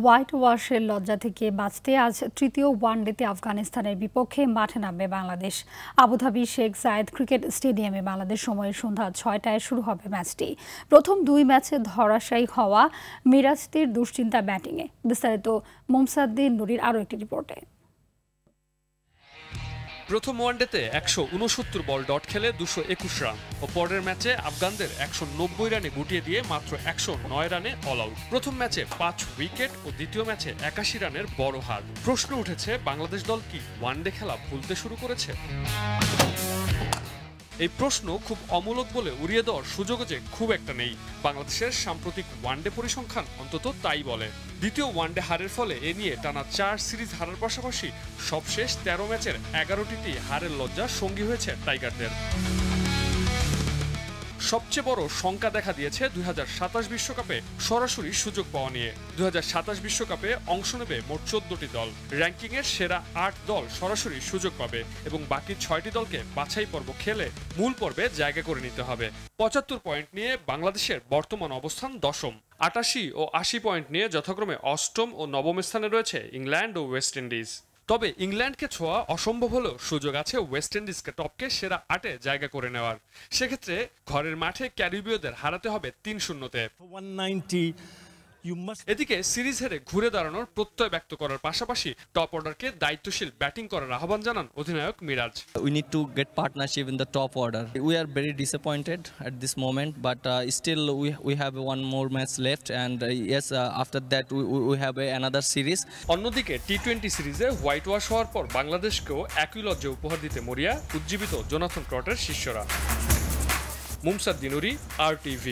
White ওয়াশের লজ্জা থেকে বাঁচতে আজ তৃতীয় ওয়ানডেতে আফগানিস্তানের বিপক্ষে মাঠে নামবে বাংলাদেশ। আবুধাবি শেখ জায়েদ ক্রিকেট স্টেডিয়ামে বাংলাদেশ সময় সন্ধ্যা ৬টায় শুরু হবে ম্যাচটি। প্রথম দুই ম্যাচে ধরাশায়ী হওয়া মিরাজদের দুশ্চিন্তা ব্যাটিংয়ে। বিস্তারিত মোমসাদ্দিন নুরির আরও একটি রিপোর্টে। প্রথম ওয়ানডেতে ১৬৯ বল ডট খেলে ২২১ রান ও পরের ম্যাচে আফগানদের ১৯০ রানে গুটিয়ে দিয়ে মাত্র ১০৯ রানে অল আউট। প্রথম ম্যাচে ৫ উইকেট ও দ্বিতীয় ম্যাচে ৮১ রানের বড় হার। প্রশ্ন উঠেছে, বাংলাদেশ দল কি ওয়ানডে খেলা ভুলতে শুরু করেছে? এই প্রশ্ন খুব অমূলক বলে উড়িয়ে দেওয়ার সুযোগও যে খুব একটা নেই। বাংলাদেশের সাম্প্রতিক ওয়ানডে পরিসংখ্যান অন্তত তাই বলে। দ্বিতীয় ওয়ানডে হারের ফলে এ নিয়ে টানা ৪ সিরিজ হারার পাশাপাশি সবশেষ ১৩ ম্যাচের ১১টিতেই হারের লজ্জা সঙ্গী হয়েছে টাইগারদের। সবচেয়ে বড় শঙ্কা দেখা দিয়েছে ২০২৭ বিশ্বকাপে সরাসরি সুযোগ পাওয়া নিয়ে। ২০২৭ বিশ্বকাপে অংশ নেবে মোট ১৪টি দল। র্যাঙ্কিংয়ের সেরা ৮ দল সরাসরি সুযোগ পাবে এবং বাকি ৬টি দলকে বাছাই পর্ব খেলে মূল পর্বে জায়গা করে নিতে হবে। ৭৫ পয়েন্ট নিয়ে বাংলাদেশের বর্তমান অবস্থান ১০ম। ৮৮ ও ৮০ পয়েন্ট নিয়ে যথাক্রমে ৮ম ও ৯ম স্থানে রয়েছে ইংল্যান্ড ও ওয়েস্ট ইন্ডিজ। তবে ইংল্যান্ডকে ছোঁয়া অসম্ভব হলেও সুযোগ আছে ওয়েস্ট ইন্ডিজকে টপকে সেরা ৮-এ জায়গা করে নেওয়ার। সেক্ষেত্রে ঘরের মাঠে ক্যারিবীয়দের হারাতে হবে ৩-০-তে। এদিকে সিরিজ হেরে ঘুরে দাঁড়ানোর প্রত্যয় ব্যক্ত করার পাশাপাশি টপ অর্ডারকে দায়িত্বশীল ব্যাটিং করার আহ্বান জানান অধিনায়ক Miraj. We need to get partnership in the top order. We are very disappointed at this moment, but still we have one more match left, and yes, after that we have another series. অন্যদিকে টি-20 সিরিজে white wash হওয়ার পর বাংলাদেশকেও একই লজ্জা উপহার দিতে মরিয়া উজ্জীবিত জোনাথন ট্রটের শিষ্যরা। মোমসাদ্দিন নুরি, RTV।